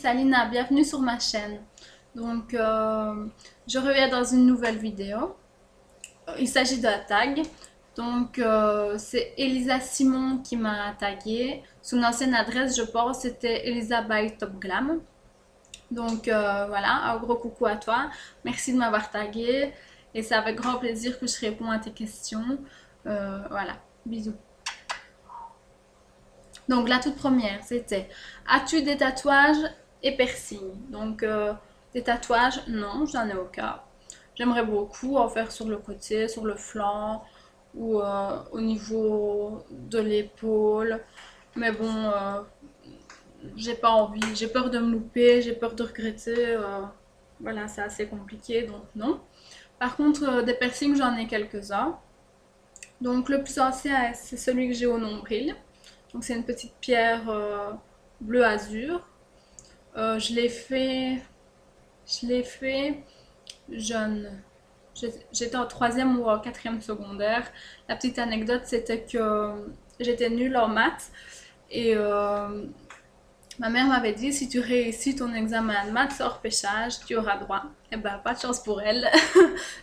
Salina, bienvenue sur ma chaîne. Donc, je reviens dans une nouvelle vidéo. Il s'agit de la tag. Donc, c'est Elisa Simon qui m'a tagué. Son ancienne adresse, je pense, c'était Elisa by Top Glam. Donc, voilà, un gros coucou à toi. Merci de m'avoir tagué. Et c'est avec grand plaisir que je réponds à tes questions. Voilà, bisous. Donc la toute première, c'était: as-tu des tatouages et piercings? Donc des tatouages, non, j'en ai aucun. J'aimerais beaucoup en faire sur le côté, sur le flanc ou au niveau de l'épaule. Mais bon, j'ai pas envie, j'ai peur de me louper, j'ai peur de regretter. Voilà, c'est assez compliqué, donc non. Par contre, des piercings, j'en ai quelques-uns. Donc le plus ancien, c'est celui que j'ai au nombril. Donc c'est une petite pierre bleu azur. Je l'ai fait jeune. J'étais en troisième ou en quatrième secondaire. La petite anecdote, c'était que j'étais nulle en maths et ma mère m'avait dit: si tu réussis ton examen de maths hors pêchage, tu auras droit. Et ben pas de chance pour elle.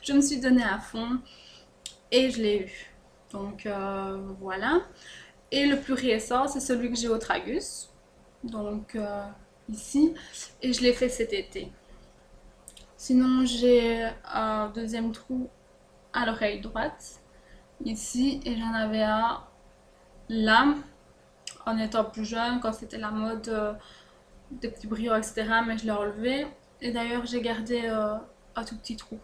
Je me suis donnée à fond et je l'ai eu. Donc voilà. Et le plus récent, c'est celui que j'ai au tragus. Donc ici. Et je l'ai fait cet été. Sinon, j'ai un deuxième trou à l'oreille droite. Ici. Et j'en avais un là. En étant plus jeune, quand c'était la mode des petits brillants, etc. Mais je l'ai enlevé. Et d'ailleurs, j'ai gardé un tout petit trou.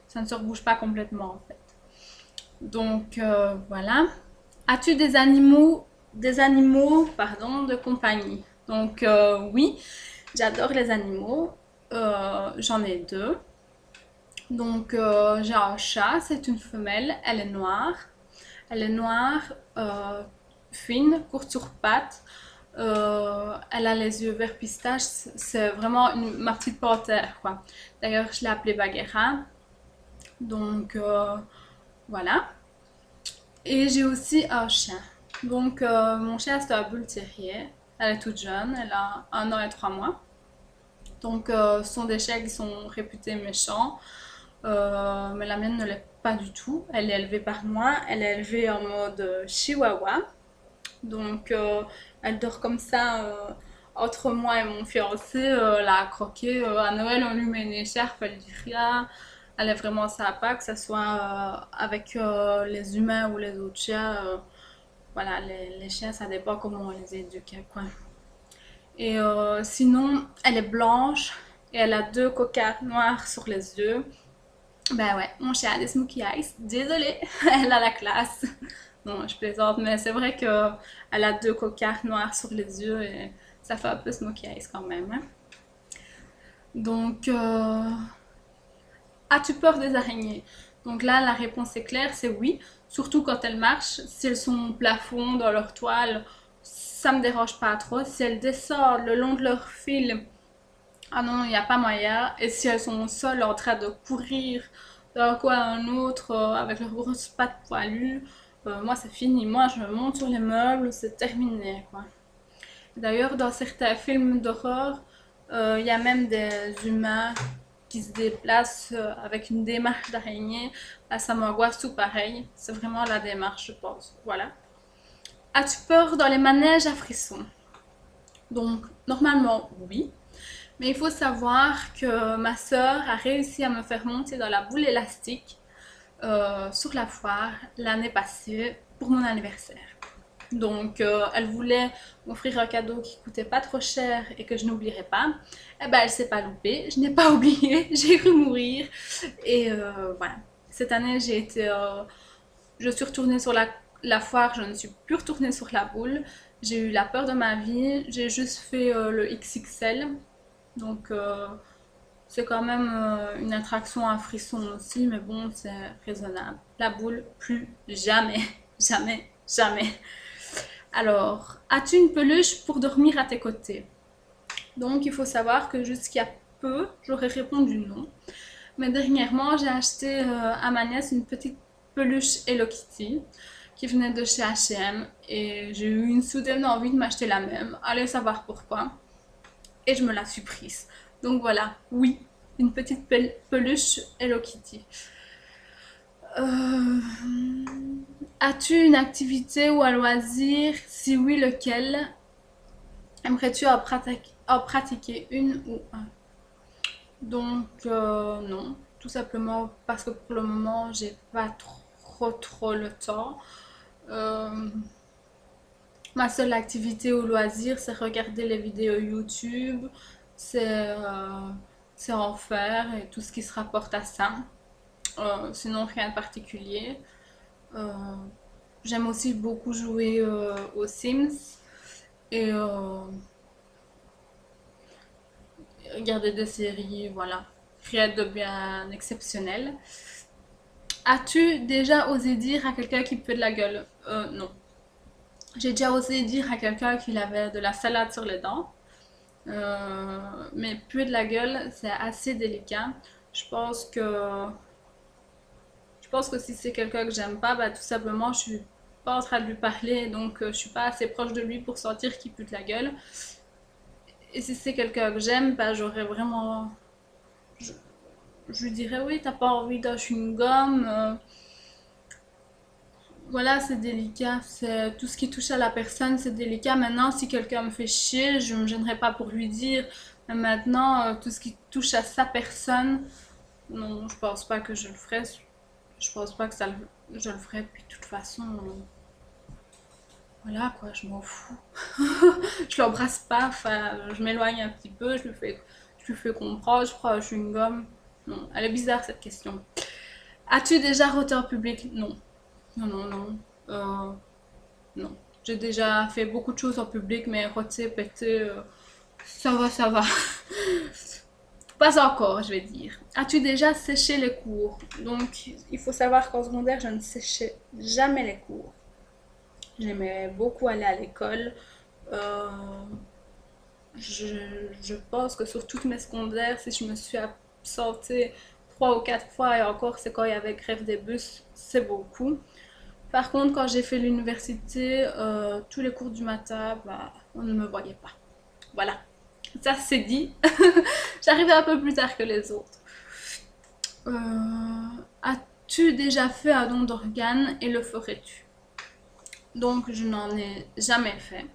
Ça ne se rebouge pas complètement en fait. Donc voilà. As-tu des animaux pardon, de compagnie? Donc oui, j'adore les animaux. J'en ai deux. Donc j'ai un chat, c'est une femelle, elle est noire. Elle est noire, fine, courte sur pattes. Elle a les yeux vert pistache, c'est vraiment ma petite panthère quoi. D'ailleurs je l'ai appelée Bagheera. Donc voilà. Et j'ai aussi un chien. Donc mon chien c'est un bull terrier. Elle est toute jeune, elle a 1 an et 3 mois. Donc ce sont des chiens qui sont réputés méchants. Mais la mienne ne l'est pas du tout. Elle est élevée par moi. Elle est élevée en mode chihuahua. Donc elle dort comme ça entre moi et mon fiancé. La croquer. À Noël on lui met une écharpe, elle dit rien. Elle est vraiment sympa, que ce soit avec les humains ou les autres chiens. Voilà, les chiens, ça dépend comment on les éduque, quoi. Et sinon, elle est blanche et elle a 2 cocards noirs sur les yeux. Ben ouais, mon chien a des smokey eyes. Désolée, elle a la classe. Non, je plaisante, mais c'est vrai que elle a 2 cocards noirs sur les yeux et ça fait un peu smokey eyes quand même, hein. Donc, as-tu peur des araignées? Donc là, la réponse est claire, c'est oui. Surtout quand elles marchent. Si elles sont au plafond, dans leur toile, ça me dérange pas trop. Si elles descendent le long de leur fil, ah non, il n'y a pas moyen. Et si elles sont au sol en train de courir d'un coin à un autre avec leurs grosses pattes poilues, moi c'est fini. Moi je monte sur les meubles, c'est terminé quoi. D'ailleurs, dans certains films d'horreur, il y a même des humains qui se déplacent avec une démarche d'araignée. Là, ça m'angoisse tout pareil. C'est vraiment la démarche, je pense. Voilà. As-tu peur dans les manèges à frissons? Donc, normalement, oui. Mais il faut savoir que ma sœur a réussi à me faire monter dans la boule élastique sur la foire l'année passée pour mon anniversaire. Donc elle voulait m'offrir un cadeau qui coûtait pas trop cher et que je n'oublierais pas. Eh ben elle s'est pas loupée, je n'ai pas oublié, j'ai cru mourir. Et voilà. Cette année je suis retournée sur la foire, je ne suis plus retournée sur la boule. J'ai eu la peur de ma vie, j'ai juste fait le XXL. Donc c'est quand même une attraction à frisson aussi, mais bon, c'est raisonnable. La boule, plus jamais, jamais, jamais. Alors, as-tu une peluche pour dormir à tes côtés? Donc, il faut savoir que jusqu'à peu, j'aurais répondu non. Mais dernièrement, j'ai acheté à ma nièce une petite peluche Hello Kitty qui venait de chez H&M et j'ai eu une soudaine envie de m'acheter la même. Allez savoir pourquoi. et je me la suis prise. Donc voilà, oui, une petite peluche Hello Kitty. Euh, As-tu une activité ou un loisir? Si oui, lequel? Aimerais-tu en pratiquer une ou un? Donc non, tout simplement parce que pour le moment, j'ai pas trop le temps. Euh, Ma seule activité ou loisir, c'est regarder les vidéos YouTube, c'est c'est en faire et tout ce qui se rapporte à ça. Sinon, rien de particulier. Euh, J'aime aussi beaucoup jouer aux Sims et regarder des séries, voilà. Rien de bien exceptionnel. As-tu déjà osé dire à quelqu'un qui peut de la gueule? Non. J'ai déjà osé dire à quelqu'un qu'il avait de la salade sur les dents. Mais puer de la gueule, c'est assez délicat. Je pense que, je pense que si c'est quelqu'un que j'aime pas, bah, tout simplement, je suis pas en train de lui parler, donc je suis pas assez proche de lui pour sentir qu'il pue de la gueule. Et si c'est quelqu'un que j'aime, bah, j'aurais vraiment, je, je lui dirais oui, t'as pas envie d'un chewing-gum. Voilà, c'est délicat. C'est tout ce qui touche à la personne, c'est délicat. Maintenant, si quelqu'un me fait chier, je me gênerai pas pour lui dire. Mais maintenant, tout ce qui touche à sa personne, non, je pense pas que je le ferai. Je pense pas que je le ferai. Puis de toute façon, voilà quoi, je m'en fous. Je l'embrasse pas. Enfin, je m'éloigne un petit peu. Je lui fais comprendre. Je prends un chewing-gum. Non, elle est bizarre cette question. As-tu déjà roté en public? Non. Non, non, non. Non. J'ai déjà fait beaucoup de choses en public, mais roter, péter, ça va, ça va. Pas encore, je vais dire. As-tu déjà séché les cours? Donc, il faut savoir qu'en secondaire, je ne séchais jamais les cours. J'aimais beaucoup aller à l'école. Euh, je pense que sur toutes mes secondaires, si je me suis absentée 3 ou 4 fois, et encore, c'est quand il y avait grève des bus, c'est beaucoup. Par contre, quand j'ai fait l'université, tous les cours du matin, bah, on ne me voyait pas. Voilà, ça c'est dit. J'arrivais un peu plus tard que les autres. As-tu déjà fait un don d'organes et le ferais-tu? Donc, je n'en ai jamais fait.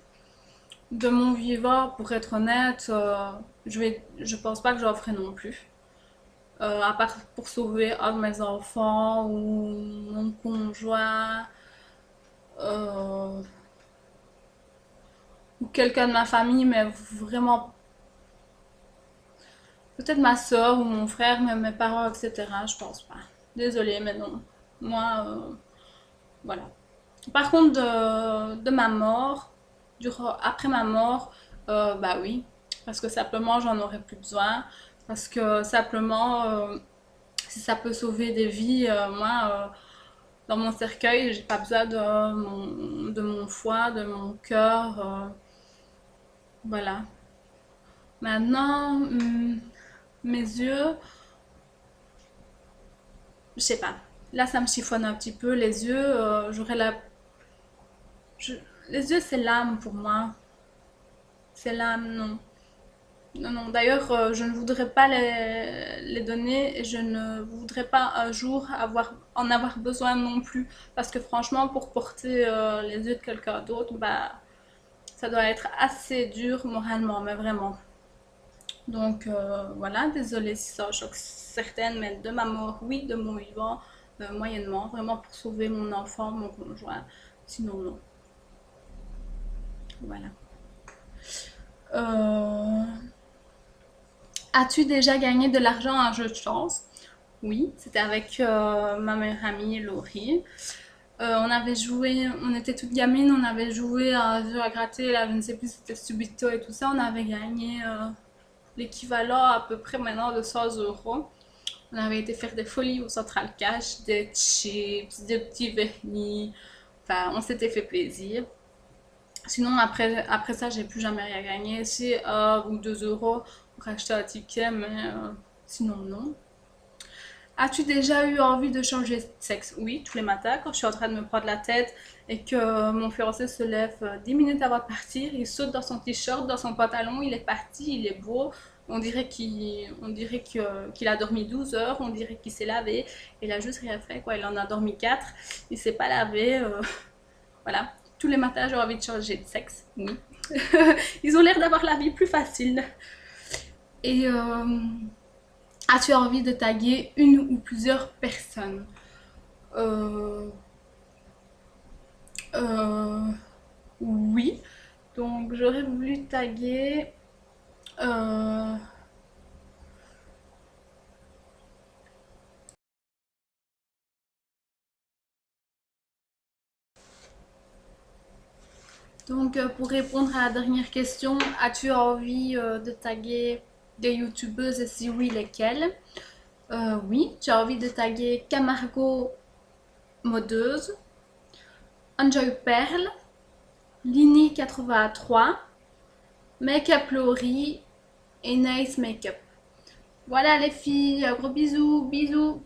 De mon vivant, pour être honnête, je pense pas que j'en ferai non plus. À part pour sauver un de mes enfants ou mon conjoint. Euh, ou quelqu'un de ma famille, mais vraiment peut-être ma soeur ou mon frère, mais mes parents, etc. Je pense pas. Désolée, mais non. Moi, voilà. Par contre, de ma mort, après ma mort, bah oui, parce que simplement j'en aurais plus besoin, parce que simplement, si ça peut sauver des vies, moi, dans mon cercueil, j'ai pas besoin de mon foie, de mon cœur, voilà. Maintenant, mes yeux, je sais pas. Là, ça me chiffonne un petit peu. Les yeux, j'aurais la. je- Les yeux, c'est l'âme pour moi. C'est l'âme, non. Non, non. D'ailleurs, je ne voudrais pas les donner et je ne voudrais pas un jour en avoir besoin non plus. Parce que franchement, pour porter les yeux de quelqu'un d'autre, bah, ça doit être assez dur moralement, mais vraiment. Donc voilà, désolée si ça choque certaines, mais de ma mort, oui, de mon vivant, moyennement, vraiment pour sauver mon enfant, mon conjoint, sinon non. Voilà. Euh, As-tu déjà gagné de l'argent à un jeu de chance? Oui, c'était avec ma meilleure amie Laurie. On avait joué, on était toutes gamines, on avait joué à un jeu à gratter, là je ne sais plus si c'était Subito et tout ça, on avait gagné l'équivalent à peu près maintenant de 100 euros. On avait été faire des folies au Central Cash, des chips, des petits vernis. Enfin, on s'était fait plaisir. Sinon, après ça, j'ai plus jamais rien gagné. Si 1 ou 2 euros pour acheter un ticket, mais sinon, non. As-tu déjà eu envie de changer de sexe? Oui, tous les matins, quand je suis en train de me prendre la tête et que mon fiancé se lève 10 minutes avant de partir, il saute dans son t-shirt, dans son pantalon, il est parti, il est beau. On dirait qu'il a dormi 12 heures, on dirait qu'il s'est lavé. Il a juste rien fait, quoi. Il en a dormi 4, il s'est pas lavé. Voilà. Tous les matins, j'ai envie de changer de sexe. Oui. Ils ont l'air d'avoir la vie plus facile. Et as-tu envie de taguer une ou plusieurs personnes? Euh, euh, oui. Donc j'aurais voulu taguer. euh, donc pour répondre à la dernière question, as-tu envie de taguer des youtubeuses et si oui, lesquelles? Oui, j'ai envie de taguer Camargo modeuse, Enjoy Perle, Lini 83, Makeup Lori et Nice Makeup. Voilà les filles, gros bisous, bisous.